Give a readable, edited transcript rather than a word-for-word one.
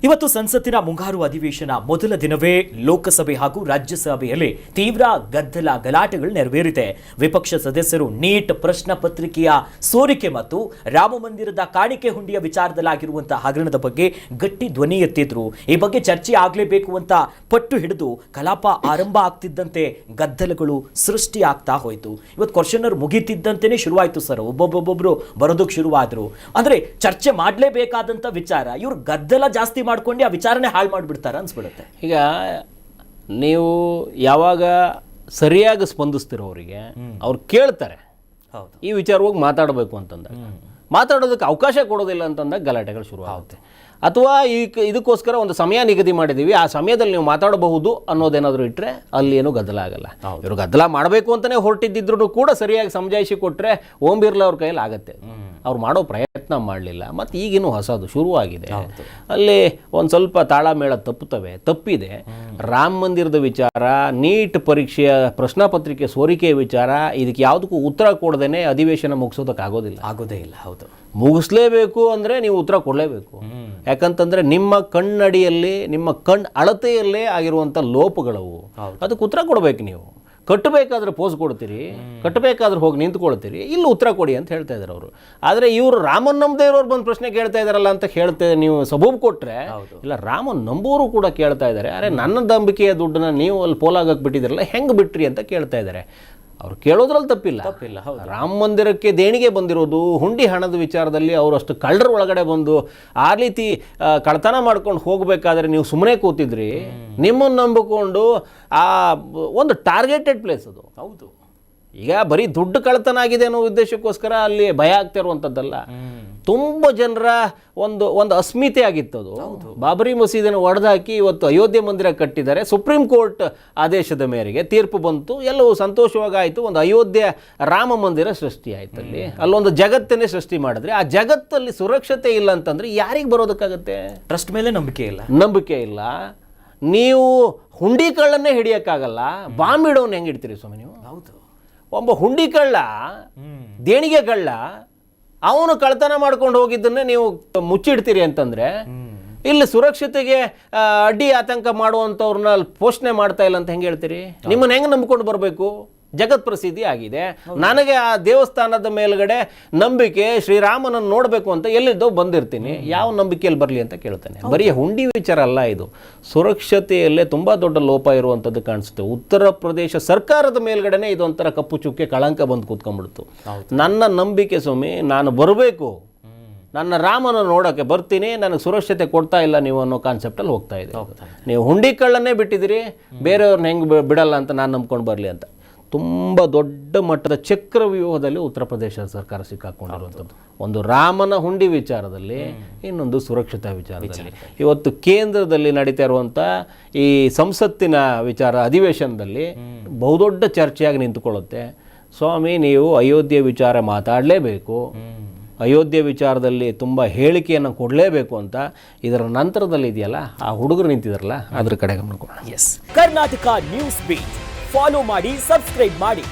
ಇವತ್ತು ಸಂಸತ್ತಿನ ಮುಂಗಾರು ಅಧಿವೇಶನ ಮೊದಲ ದಿನವೇ ಲೋಕಸಭೆ ಹಾಗೂ ರಾಜ್ಯಸಭೆಯಲ್ಲಿ ತೀವ್ರ ಗದ್ದಲ ಗಲಾಟೆಗಳು ನೆರವೇರಿದೆ. ವಿಪಕ್ಷ ಸದಸ್ಯರು ನೀಟ್ ಪ್ರಶ್ನೆ ಪತ್ರಿಕೆಯ ಸೋರಿಕೆ ಮತ್ತು ರಾಮ ಮಂದಿರದ ಕಾಣಿಕೆ ಹುಂಡಿಯ ವಿಚಾರದಲ್ಲಾಗಿರುವಂತಹ ಹಗರಣದ ಬಗ್ಗೆ ಗಟ್ಟಿ ಧ್ವನಿ ಎತ್ತಿದ್ರು. ಈ ಬಗ್ಗೆ ಚರ್ಚೆ ಆಗಲೇಬೇಕು ಅಂತ ಪಟ್ಟು ಹಿಡಿದು ಕಲಾಪ ಆರಂಭ ಆಗ್ತಿದ್ದಂತೆ ಗದ್ದಲಗಳು ಸೃಷ್ಟಿ ಆಗ್ತಾ ಹೋಯಿತು. ಇವತ್ತು ಕ್ವಶನ್ ಅವರ್ ಮುಗಿತಿದ್ದಂತೆಯೇ ಶುರುವಾಯಿತು ಸರ್. ಒಬ್ಬೊಬ್ಬೊಬ್ಬರು ಬರೋದಕ್ಕೆ ಶುರುವಾದ್ರು. ಅಂದ್ರೆ ಚರ್ಚೆ ಮಾಡಲೇಬೇಕಾದಂತ ವಿಚಾರ ಇವರು ಗದ್ದಲ ಜಾಸ್ತಿ ಮಾಡ್ಕೊಂಡು ಆ ವಿಚಾರನೆ ಹಾಳು ಮಾಡಿಬಿಡ್ತಾರೆ ಅನ್ಸ್ಬಿಡುತ್ತೆ. ಈಗ ನೀವು ಯಾವಾಗ ಸರಿಯಾಗಿ ಸ್ಪಂದಿಸ್ತಿರೋ ಅವರಿಗೆ ಅವ್ರು ಕೇಳ್ತಾರೆ ಈ ವಿಚಾರವಾಗಿ ಮಾತಾಡಬೇಕು ಅಂತಂದಾಗ ಮಾತಾಡೋದಕ್ಕೆ ಅವಕಾಶ ಕೊಡೋದಿಲ್ಲ ಅಂತಂದಾಗ ಗಲಾಟೆಗಳು ಶುರು ಆಗುತ್ತೆ. ಅಥವಾ ಇದಕ್ಕೋಸ್ಕರ ಒಂದು ಸಮಯ ನಿಗದಿ ಮಾಡಿದ್ದೀವಿ, ಆ ಸಮಯದಲ್ಲಿ ನೀವು ಮಾತಾಡಬಹುದು ಅನ್ನೋದೇನಾದರೂ ಇಟ್ಟರೆ ಅಲ್ಲಿ ಏನೂ ಗದ್ದಲ ಆಗಲ್ಲ. ಇವರು ಗದ್ದಲ ಮಾಡಬೇಕು ಅಂತಲೇ ಹೊರಟಿದ್ದಿದ್ರು ಕೂಡ ಸರಿಯಾಗಿ ಸಮಜಾಯಿಷಿ ಕೊಟ್ಟರೆ ಓಂ ಬಿರ್ಲಾ ಅವ್ರ ಕೈಯಲ್ಲಿ ಆಗುತ್ತೆ. ಅವ್ರು ಮಾಡೋ ಪ್ರಯತ್ನ ಮಾಡಲಿಲ್ಲ. ಮತ್ತು ಈಗಿನೂ ಹೊಸದು ಶುರುವಾಗಿದೆ. ಅಲ್ಲಿ ಒಂದು ಸ್ವಲ್ಪ ತಾಳಮೇಳ ತಪ್ಪಿದೆ. ರಾಮ ಮಂದಿರದ ವಿಚಾರ, ನೀಟ್ ಪರೀಕ್ಷೆಯ ಪ್ರಶ್ನೆ ಪತ್ರಿಕೆ ಸೋರಿಕೆಯ ವಿಚಾರ, ಇದಕ್ಕೆ ಯಾವುದಕ್ಕೂ ಉತ್ತರ ಕೊಡದೇನೆ ಅಧಿವೇಶನ ಆಗೋದೇ ಇಲ್ಲ. ಹೌದು, ಮುಗಿಸ್ಲೇಬೇಕು ಅಂದರೆ ನೀವು ಉತ್ತರ ಕೊಡಲೇಬೇಕು. ಯಾಕಂತಂದರೆ ನಿಮ್ಮ ಕಣ್ಣಡಿಯಲ್ಲಿ, ನಿಮ್ಮ ಅಳತೆಯಲ್ಲೇ ಆಗಿರುವಂಥ ಲೋಪಗಳವು. ಅದಕ್ಕೆ ಉತ್ತರ ಕೊಡಬೇಕು. ನೀವು ಕಟ್ಟಬೇಕಾದ್ರೆ ಪೋಸ್ ಕೊಡ್ತೀರಿ, ಕಟ್ಟಬೇಕಾದ್ರೆ ಹೋಗಿ ನಿಂತ್ಕೊಳ್ತೀರಿ, ಇಲ್ಲಿ ಉತ್ತರ ಕೊಡಿ ಅಂತ ಹೇಳ್ತಾ ಇದ್ದಾರೆ ಅವರು. ಆದರೆ ಇವರು ರಾಮನ್ ನಂಬದೇ ಇರೋರು ಬಂದು ಪ್ರಶ್ನೆ ಕೇಳ್ತಾ ಇದ್ದಾರಲ್ಲ ಅಂತ ನೀವು ಸಬೂಬು ಕೊಟ್ಟರೆ, ಇಲ್ಲ ರಾಮನ್ ನಂಬೋರು ಕೂಡ ಕೇಳ್ತಾ ಇದ್ದಾರೆ, ಅರೆ ನನ್ನ ನಂಬಿಕೆಯ ದುಡ್ಡನ್ನ ನೀವು ಅಲ್ಲಿ ಪೋಲಾಗಕ್ಕೆ ಬಿಟ್ಟಿದ್ದೀರಲ್ಲ, ಹೆಂಗೆ ಬಿಟ್ರಿ ಅಂತ ಕೇಳ್ತಾ ಇದ್ದಾರೆ. ಅವ್ರು ಕೇಳೋದ್ರಲ್ಲಿ ತಪ್ಪಿಲ್ಲ. ರಾಮ ಮಂದಿರಕ್ಕೆ ದೇಣಿಗೆ ಬಂದಿರೋದು ಹುಂಡಿ ಹಣದ ವಿಚಾರದಲ್ಲಿ ಅವರು ಅಷ್ಟು ಕಳ್ಳರ ಒಳಗಡೆ ಬಂದು ಆ ರೀತಿ ಕಳ್ತನ ಮಾಡ್ಕೊಂಡು ಹೋಗಬೇಕಾದ್ರೆ ನೀವು ಸುಮ್ಮನೆ ಕೂತಿದ್ರಿ. ನಿಮ್ಮನ್ನು ನಂಬಿಕೊಂಡು ಆ ಒಂದು ಟಾರ್ಗೆಟೆಡ್ ಪ್ಲೇಸ್ ಅದು. ಹೌದು, ಈಗ ಬರೀ ದುಡ್ಡು ಕಳ್ತನ ಆಗಿದೆ ಅನ್ನೋ ಉದ್ದೇಶಕ್ಕೋಸ್ಕರ ಅಲ್ಲಿ ಭಯ ಆಗ್ತಾ ಇರುವಂಥದ್ದಲ್ಲ. ತುಂಬ ಜನರ ಒಂದು ಅಸ್ಮಿತೆ ಆಗಿತ್ತು ಅದು. ಬಾಬರಿ ಮಸೀದಿಯನ್ನು ಒಡೆದಾಕಿ ಇವತ್ತು ಅಯೋಧ್ಯೆ ಮಂದಿರ ಕಟ್ಟಿದ್ದಾರೆ. ಸುಪ್ರೀಂ ಕೋರ್ಟ್ ಆದೇಶದ ಮೇರೆಗೆ ತೀರ್ಪು ಬಂತು, ಎಲ್ಲವೂ ಸಂತೋಷವಾಗಾಯಿತು. ಒಂದು ಅಯೋಧ್ಯೆ ರಾಮ ಮಂದಿರ ಸೃಷ್ಟಿ ಆಯ್ತು. ಅಲ್ಲೊಂದು ಜಗತ್ತನ್ನೇ ಸೃಷ್ಟಿ ಮಾಡಿದ್ರೆ ಆ ಜಗತ್ತಲ್ಲಿ ಸುರಕ್ಷತೆ ಇಲ್ಲ ಅಂತಂದ್ರೆ ಯಾರಿಗೆ ಬರೋದಕ್ಕಾಗತ್ತೆ? ಟ್ರಸ್ಟ್ ಮೇಲೆ ನಂಬಿಕೆ ಇಲ್ಲ. ನೀವು ಹುಂಡಿ ಕಳ್ಳನ್ನೇ ಹಿಡಿಯೋಕ್ಕಾಗಲ್ಲ, ಬಾಂಬ್ ಇಡೋನ್ ಹೆಂಗೆ ಇಡ್ತೀರಿ ಸ್ವಾಮಿ ನೀವು? ಹೌದು, ಒಬ್ಬ ಹುಂಡಿ ಕಳ್ಳ, ದೇಣಿಗೆ ಕಳ್ಳ, ಅವನು ಕಳ್ತನ ಮಾಡ್ಕೊಂಡು ಹೋಗಿದ್ದನ್ನೇ ನೀವು ಮುಚ್ಚಿಡ್ತೀರಿ ಅಂತಂದ್ರೆ ಇಲ್ಲಿ ಸುರಕ್ಷತೆಗೆ ಅಡ್ಡಿ ಆತಂಕ ಮಾಡುವಂಥವ್ರನ್ನ ಪೋಷಣೆ ಮಾಡ್ತಾ ಇಲ್ಲ ಅಂತ ಹೆಂಗೆ ಹೇಳ್ತೀರಿ? ನಿಮ್ಮನ್ನ ಹೆಂಗೆ ನಂಬಿಕೊಂಡು ಬರಬೇಕು? ಜಗತ್ ಪ್ರಸಿದ್ಧಿ ಆಗಿದೆ. ನನಗೆ ಆ ದೇವಸ್ಥಾನದ ಮೇಲ್ಗಡೆ ನಂಬಿಕೆ, ಶ್ರೀರಾಮನನ್ನು ನೋಡಬೇಕು ಅಂತ ಎಲ್ಲಿದ್ದೋ ಬಂದಿರ್ತೀನಿ, ಯಾವ ನಂಬಿಕೆಯಲ್ಲಿ ಬರಲಿ ಅಂತ ಕೇಳ್ತಾನೆ. ಬರೀ ಹುಂಡಿ ವಿಚಾರ ಅಲ್ಲ ಇದು, ಸುರಕ್ಷತೆಯಲ್ಲೇ ತುಂಬ ದೊಡ್ಡ ಲೋಪ ಇರುವಂಥದ್ದು ಕಾಣಿಸುತ್ತೆ. ಉತ್ತರ ಪ್ರದೇಶ ಸರ್ಕಾರದ ಮೇಲ್ಗಡೆನೆ ಇದೊಂಥರ ಕಪ್ಪು ಚುಕ್ಕೆ ಕಳಂಕ ಬಂದು ಕೂತ್ಕೊಂಡ್ಬಿಡ್ತು. ನನ್ನ ನಂಬಿಕೆ ಸ್ವಾಮಿ, ನಾನು ಬರಬೇಕು, ನನ್ನ ರಾಮನ ನೋಡೋಕ್ಕೆ ಬರ್ತೀನಿ, ನನಗೆ ಸುರಕ್ಷತೆ ಕೊಡ್ತಾ ಇಲ್ಲ ನೀವು ಅನ್ನೋ ಕಾನ್ಸೆಪ್ಟಲ್ಲಿ ಹೋಗ್ತಾ ಇದೆ. ನೀವು ಹುಂಡಿ ಕಳ್ಳನ್ನೇ ಬಿಟ್ಟಿದ್ದೀರಿ, ಬೇರೆಯವ್ರನ್ನ ಹೆಂಗೆ ಬಿಡಲ್ಲ ಅಂತ ನಾನು ನಂಬ್ಕೊಂಡು ಬರಲಿ ಅಂತ. ತುಂಬ ದೊಡ್ಡ ಮಟ್ಟದ ಚಕ್ರವ್ಯೂಹದಲ್ಲಿ ಉತ್ತರ ಪ್ರದೇಶ ಸರ್ಕಾರ ಸಿಕ್ಕಾಕೊಂಡಿರುವಂಥದ್ದು. ಒಂದು ರಾಮನ ಹುಂಡಿ ವಿಚಾರದಲ್ಲಿ, ಇನ್ನೊಂದು ಸುರಕ್ಷತಾ ವಿಚಾರದಲ್ಲಿ. ಇವತ್ತು ಕೇಂದ್ರದಲ್ಲಿ ನಡೀತಾ ಇರುವಂಥ ಈ ಸಂಸತ್ತಿನ ವಿಚಾರ ಅಧಿವೇಶನದಲ್ಲಿ ಬಹುದೊಡ್ಡ ಚರ್ಚೆಯಾಗಿ ನಿಂತುಕೊಳ್ಳುತ್ತೆ. ಸ್ವಾಮಿ, ನೀವು ಅಯೋಧ್ಯೆ ವಿಚಾರ ಮಾತಾಡಲೇಬೇಕು, ಅಯೋಧ್ಯೆ ವಿಚಾರದಲ್ಲಿ ತುಂಬ ಹೇಳಿಕೆಯನ್ನು ಕೊಡಲೇಬೇಕು ಅಂತ. ಇದರ ನಂತರದಲ್ಲಿ ಇದೆಯಲ್ಲ, ಆ ಹುಡುಗರು ನಿಂತಿದಾರಲ್ಲ, ಅದ್ರ ಕಡೆ ಗಮನ ಕೊಡೋಣ. ಕರ್ನಾಟಕ ನ್ಯೂಸ್ ಬೀಟ್ ಫಾಲೋ ಮಾಡಿ, ಸಬ್ಸ್ಕ್ರೈಬ್ ಮಾಡಿ.